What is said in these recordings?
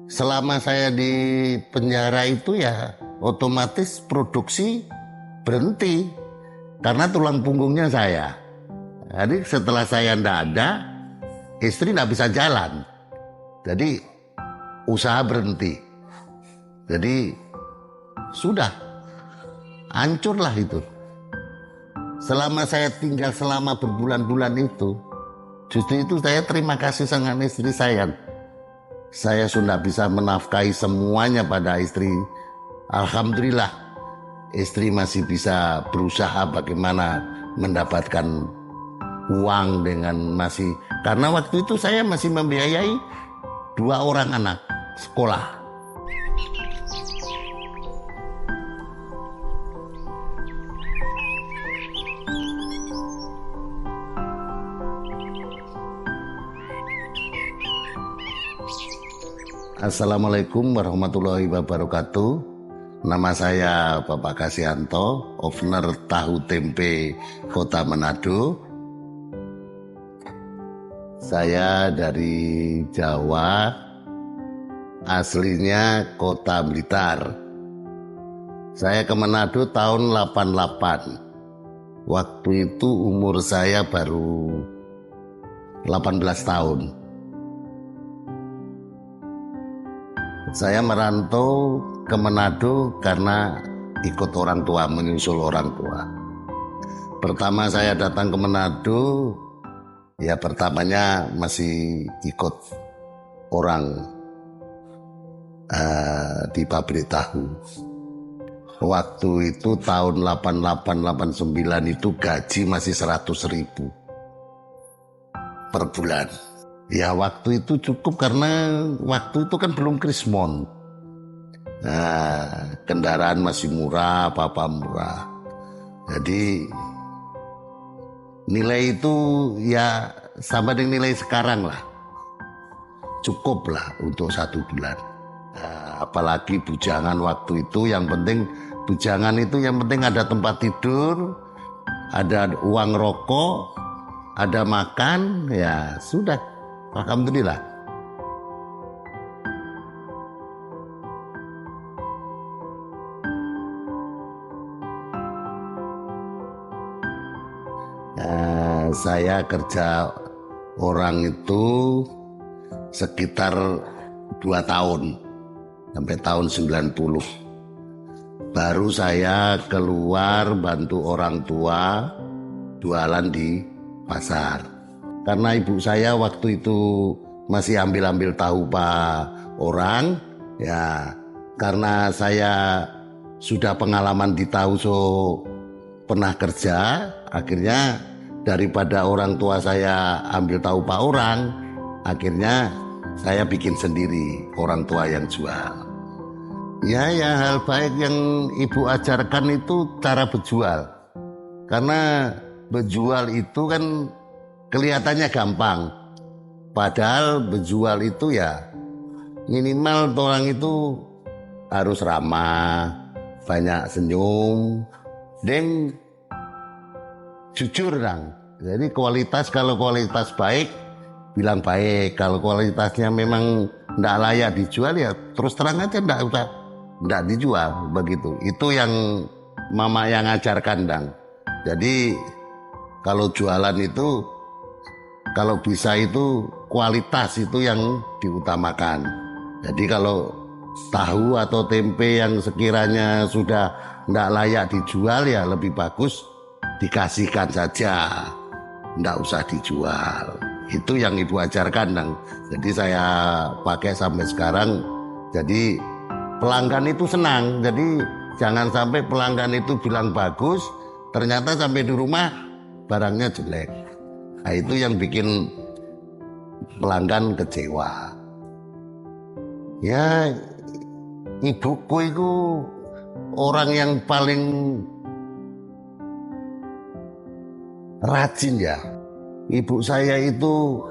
selama saya di penjara itu ya otomatis produksi berhenti karena tulang punggungnya saya. Jadi setelah saya tidak ada, istri tidak bisa jalan. Jadi usaha berhenti. Jadi sudah hancurlah itu. Selama saya tinggal selama berbulan-bulan itu, justru itu saya terima kasih dengan istri saya. Saya sudah bisa menafkahi semuanya pada istri. Alhamdulillah, istri masih bisa berusaha bagaimana mendapatkan uang dengan masih. Karena waktu itu saya masih membiayai 2 orang anak sekolah. Assalamualaikum warahmatullahi wabarakatuh. Nama saya Bapak Kasianto, owner Tahu Tempe Kota Manado. Saya dari Jawa, aslinya Kota Blitar. Saya ke Manado tahun 88. Waktu itu umur saya baru 18 tahun. Saya merantau ke Manado karena ikut orang tua, menyusul orang tua. Pertama saya datang ke Manado, ya pertamanya masih ikut orang di pabrik tahu. Waktu itu tahun 88-89 itu gaji masih 100.000 per bulan. Ya waktu itu cukup karena waktu itu kan belum krismon. Nah, kendaraan masih murah, apa-apa murah. Jadi nilai itu ya sama dengan nilai sekarang lah. Cukup lah untuk 1 bulan. Nah, apalagi bujangan waktu itu, yang penting bujangan itu yang penting ada tempat tidur, ada uang rokok, ada makan, ya sudah. Alhamdulillah. Saya kerja orang itu sekitar 2 tahun sampai tahun 90. Baru saya keluar bantu orang tua jualan di pasar. Karena ibu saya waktu itu masih ambil-ambil tahu pak orang, ya karena saya sudah pengalaman di tahu so pernah kerja, akhirnya daripada orang tua saya ambil tahu pak orang, akhirnya saya bikin sendiri, orang tua yang jual. Ya hal baik yang ibu ajarkan itu cara berjual. Karena berjual itu kan kelihatannya gampang, padahal berjual itu ya minimal orang itu harus ramah, banyak senyum, dan jujur dong. Jadi kalau kualitas baik, bilang baik. Kalau kualitasnya memang tidak layak dijual ya terus terang aja tidak dijual begitu. Itu yang mama yang ajarkan dong. Jadi kalau jualan itu kalau bisa itu kualitas itu yang diutamakan. Jadi kalau tahu atau tempe yang sekiranya sudah tidak layak dijual ya lebih bagus dikasihkan saja, tidak usah dijual. Itu yang ibu ajarkan, Nang. Jadi saya pakai sampai sekarang. Jadi pelanggan itu senang. Jadi jangan sampai pelanggan itu bilang bagus, ternyata sampai di rumah barangnya jelek. Nah, itu yang bikin pelanggan kecewa. Ya, ibuku itu orang yang paling rajin ya. Ibu saya itu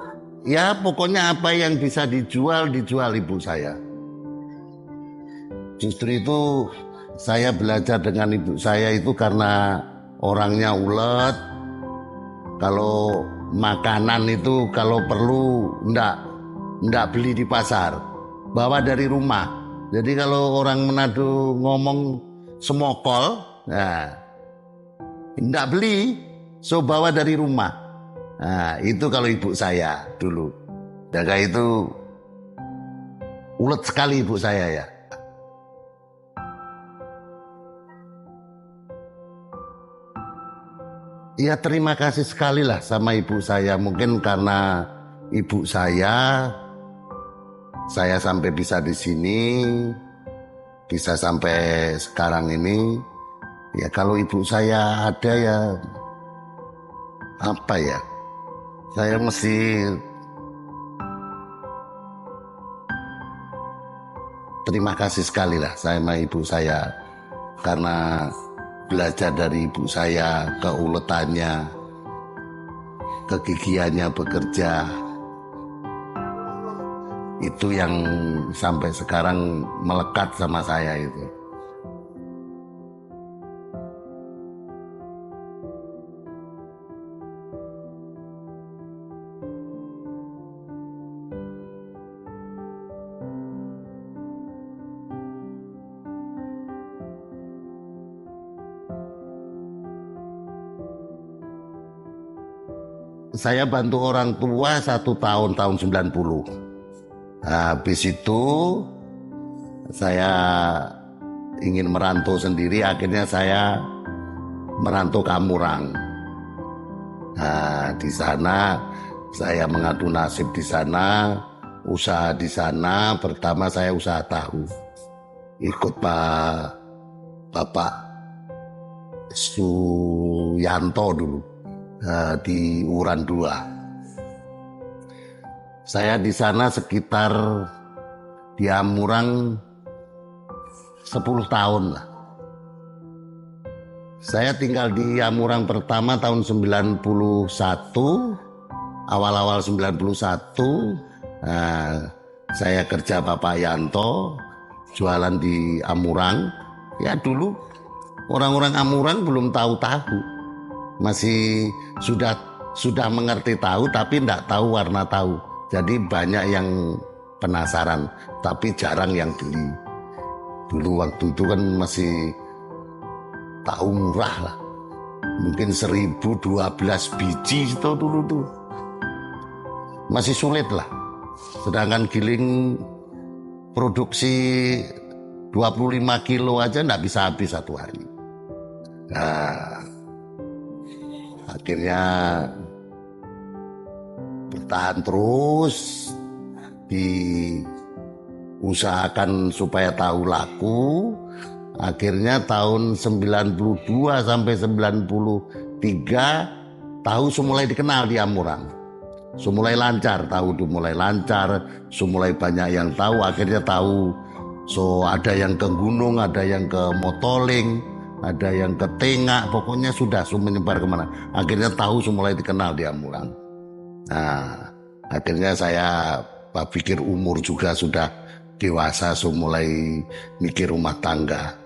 ya pokoknya apa yang bisa dijual ibu saya. Justru itu saya belajar dengan ibu saya itu karena orangnya ulet. Kalau makanan itu kalau perlu ndak beli di pasar. bawa dari rumah. Jadi kalau orang Manado ngomong semokol, nah, enggak beli, so bawa dari rumah. Nah, itu kalau ibu saya dulu. Jaga itu ulet sekali ibu saya ya. Ya terima kasih sekali lah sama ibu saya. Mungkin karena ibu saya sampai bisa di sini, bisa sampai sekarang ini. Ya kalau ibu saya ada ya apa ya? Saya mesti terima kasih sekali lah sama ibu saya karena belajar dari ibu saya keuletannya, kegigihannya bekerja. Itu yang sampai sekarang melekat sama saya itu. Saya bantu orang tua 1 tahun, tahun 90. Habis itu saya ingin merantau sendiri, akhirnya saya merantau ke Amurang. Nah, di sana saya mengadu nasib di sana, usaha di sana. Pertama saya usaha tahu, ikut Bapak Suyanto dulu di Uran 2. Saya di sana sekitar di Amurang 10 tahun lah. Saya tinggal di Amurang pertama tahun 91, awal-awal 91. Saya kerja Bapak Yanto, jualan di Amurang. Ya dulu orang-orang Amurang belum tahu, masih sudah mengerti tahu tapi tidak tahu warna tahu. Jadi banyak yang penasaran, tapi jarang yang beli. Dulu waktu itu kan masih tahu murah lah. Mungkin 1012 biji itu dulu tuh. Masih sulit lah. Sedangkan giling produksi 25 kilo aja enggak bisa habis satu hari. Nah, akhirnya bertahan terus, diusahakan supaya tahu laku. Akhirnya tahun 92 sampai 93 tahu semulai dikenal di Amurang. Semulai lancar, tahu itu mulai lancar, semulai banyak yang tahu. Akhirnya tahu, so ada yang ke gunung, ada yang ke Motoling, ada yang ke Tengah, pokoknya sudah menyebar kemana. Akhirnya tahu semulai dikenal di Amurang. Nah, akhirnya saya pikir umur juga sudah dewasa, so mulai mikir rumah tangga.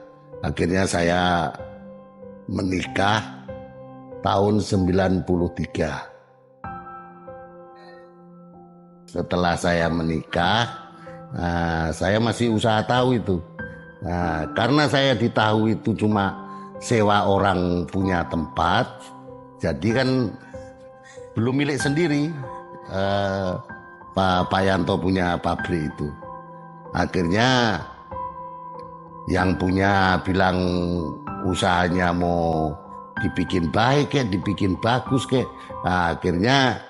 Akhirnya saya menikah tahun 93. Setelah saya menikah, saya masih usaha tahu itu. Karena saya di tahu itu cuma sewa orang punya tempat, jadi kan belum milik sendiri. Pak Yanto punya pabrik itu. Akhirnya yang punya bilang usahanya mau dibikin baik kayak, dibikin bagus kayak. Akhirnya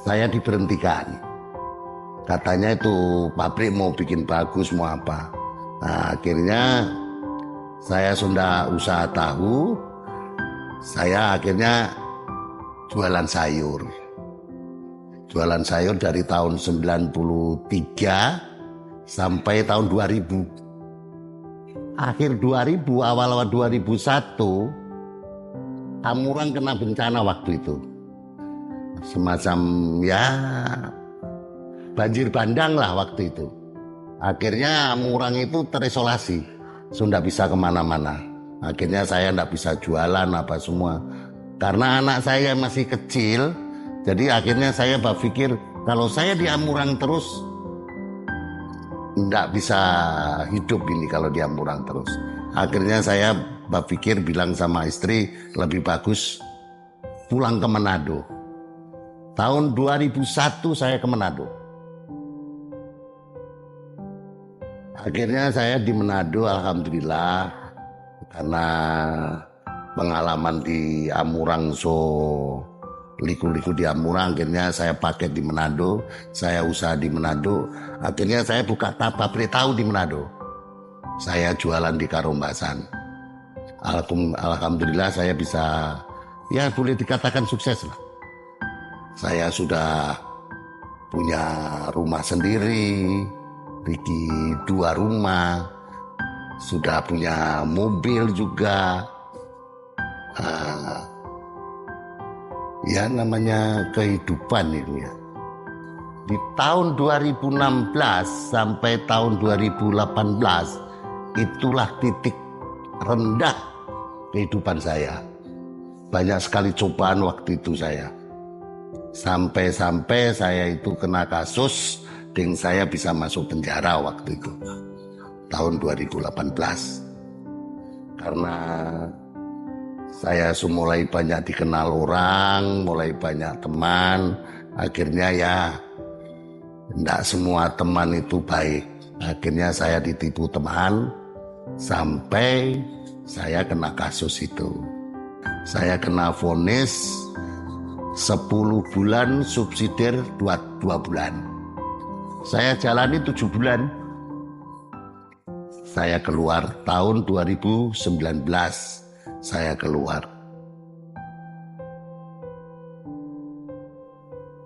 saya diberhentikan. Katanya itu pabrik mau bikin bagus mau apa. Akhirnya saya sudah usaha tahu. Saya akhirnya jualan sayur. Jualan sayur dari tahun 93 sampai tahun 2000. Akhir 2000, awal-awal 2001, Amurang kena bencana waktu itu. Semacam ya banjir bandang lah waktu itu. Akhirnya Amurang itu terisolasi, sudah bisa kemana-mana. Akhirnya saya tidak bisa jualan apa semua. Karena anak saya masih kecil, jadi akhirnya saya berpikir kalau saya di Amurang terus, nggak bisa hidup ini kalau di Amurang terus. Akhirnya saya berpikir bilang sama istri lebih bagus pulang ke Manado. Tahun 2001 saya ke Manado. Akhirnya saya di Manado, alhamdulillah, karena pengalaman di Amurang liku-liku di Amurang, akhirnya saya pakai di Manado, saya usaha di Manado, akhirnya saya buka pabrik tahu di Manado. Saya jualan di Karombasan. Alhamdulillah saya bisa, ya boleh dikatakan sukses lah. Saya sudah punya rumah sendiri, bikin 2 rumah, sudah punya mobil juga. Ya namanya kehidupan itu ya. Di tahun 2016 sampai tahun 2018 itulah titik rendah kehidupan saya. Banyak sekali cobaan waktu itu saya. Sampai-sampai saya itu kena kasus dan saya bisa masuk penjara waktu itu. Tahun 2018. Karena saya mulai banyak dikenal orang, mulai banyak teman. Akhirnya ya tidak semua teman itu baik. Akhirnya saya ditipu teman sampai saya kena kasus itu. Saya kena vonis 10 bulan subsidiar 2 bulan. Saya jalani 7 bulan. Saya keluar tahun 2019. Saya keluar.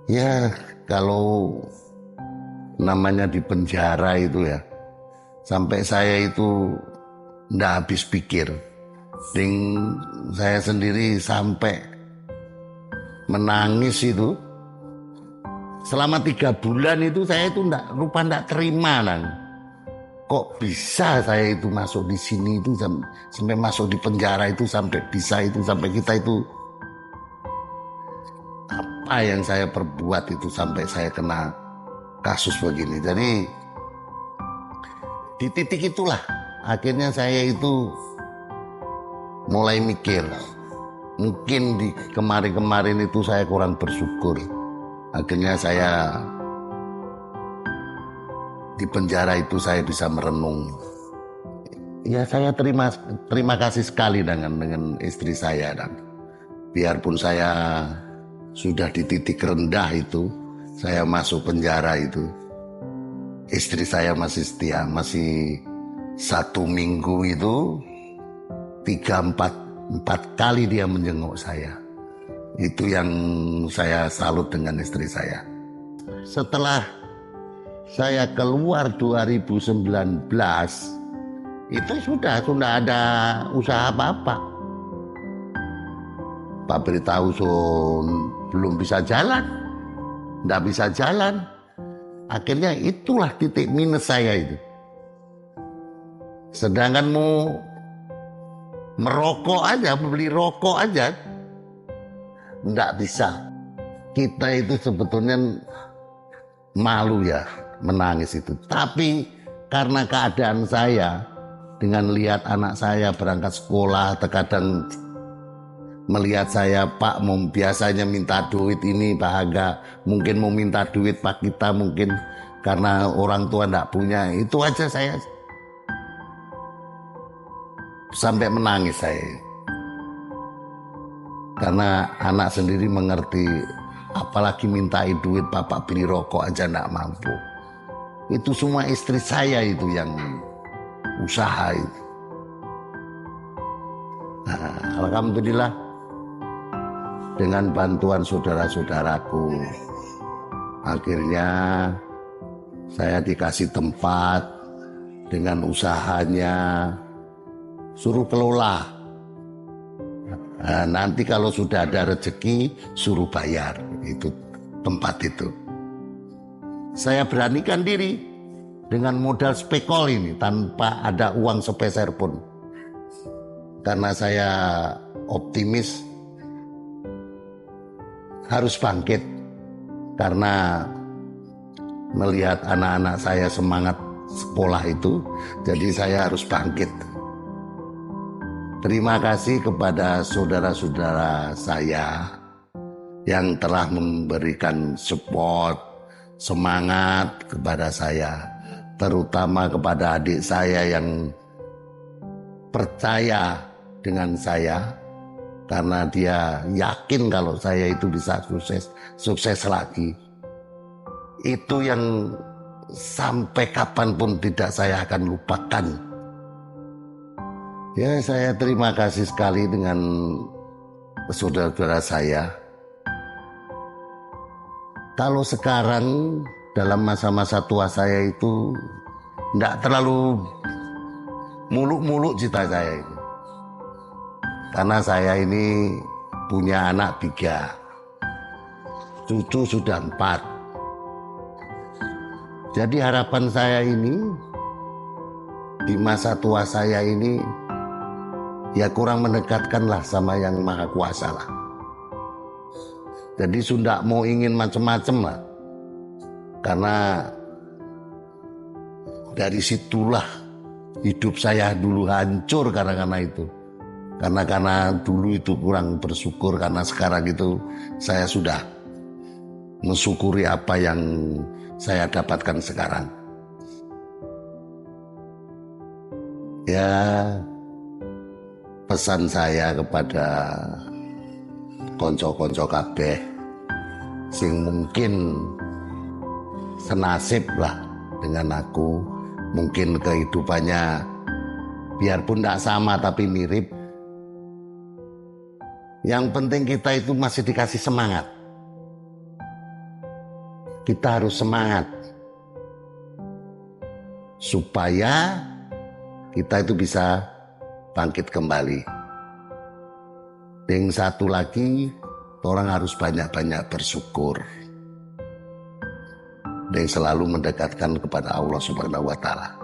Ya kalau namanya di penjara itu ya, sampai saya itu nggak habis pikir. Saya sendiri sampai menangis itu. Selama 3 bulan itu saya itu nggak terima nang. Kok bisa saya itu masuk di sini itu sampai masuk di penjara itu sampai bisa itu sampai kita itu apa yang saya perbuat itu sampai saya kena kasus begini. Jadi di titik itulah akhirnya saya itu mulai mikir. Mungkin di kemarin-kemarin itu saya kurang bersyukur. Akhirnya saya di penjara itu saya bisa merenung. Ya saya terima kasih sekali dengan istri saya, dan biarpun saya sudah di titik rendah itu, saya masuk penjara itu, istri saya masih setia, masih 1 minggu itu 3-4 kali dia menjenguk saya. Itu yang saya salut dengan istri saya. Setelah saya keluar 2019 itu sudah ada usaha apa-apa. Pak beritahu belum bisa jalan, nggak bisa jalan. Akhirnya itulah titik minus saya itu. Sedangkan mau merokok aja, beli rokok aja, nggak bisa. Kita itu sebetulnya malu ya menangis itu. Tapi karena keadaan saya dengan lihat anak saya berangkat sekolah, terkadang melihat saya, Pak mau biasanya minta duit ini Pak Haga, mungkin mau minta duit Pak kita mungkin karena orang tua nggak punya, itu aja saya sampai menangis saya. Karena anak sendiri mengerti, apalagi mintai duit bapak beli rokok aja nggak mampu. Itu semua istri saya itu yang usaha itu. Nah, alhamdulillah dengan bantuan saudara-saudaraku, akhirnya saya dikasih tempat dengan usahanya, suruh kelola. Nah, nanti kalau sudah ada rezeki suruh bayar itu tempat itu. Saya beranikan diri dengan modal spekol ini tanpa ada uang sepeser pun. Karena saya optimis harus bangkit. Karena melihat anak-anak saya semangat sekolah itu, jadi saya harus bangkit. Terima kasih kepada saudara-saudara saya yang telah memberikan support, semangat kepada saya, terutama kepada adik saya yang percaya dengan saya karena dia yakin kalau saya itu bisa sukses lagi. Itu yang sampai kapanpun tidak saya akan lupakan. Ya, saya terima kasih sekali dengan saudara-saudara saya. Kalau sekarang dalam masa-masa tua saya itu tidak terlalu muluk-muluk cita saya itu. Karena saya ini punya anak 3, cucu sudah 4. Jadi harapan saya ini di masa tua saya ini ya kurang mendekatkanlah sama yang Maha Kuasa lah. Jadi sudah mau ingin macam-macam lah. Karena dari situlah hidup saya dulu hancur karena itu. Karena dulu itu kurang bersyukur, karena sekarang itu saya sudah mensyukuri apa yang saya dapatkan sekarang. Ya, pesan saya kepada konco-konco kabeh sing mungkin senasib lah dengan aku, mungkin kehidupannya biarpun tidak sama tapi mirip. Yang penting kita itu masih dikasih semangat. Kita harus semangat supaya kita itu bisa bangkit kembali. Yang satu lagi, orang harus banyak-banyak bersyukur dan selalu mendekatkan kepada Allah Subhanahu wa Ta'ala.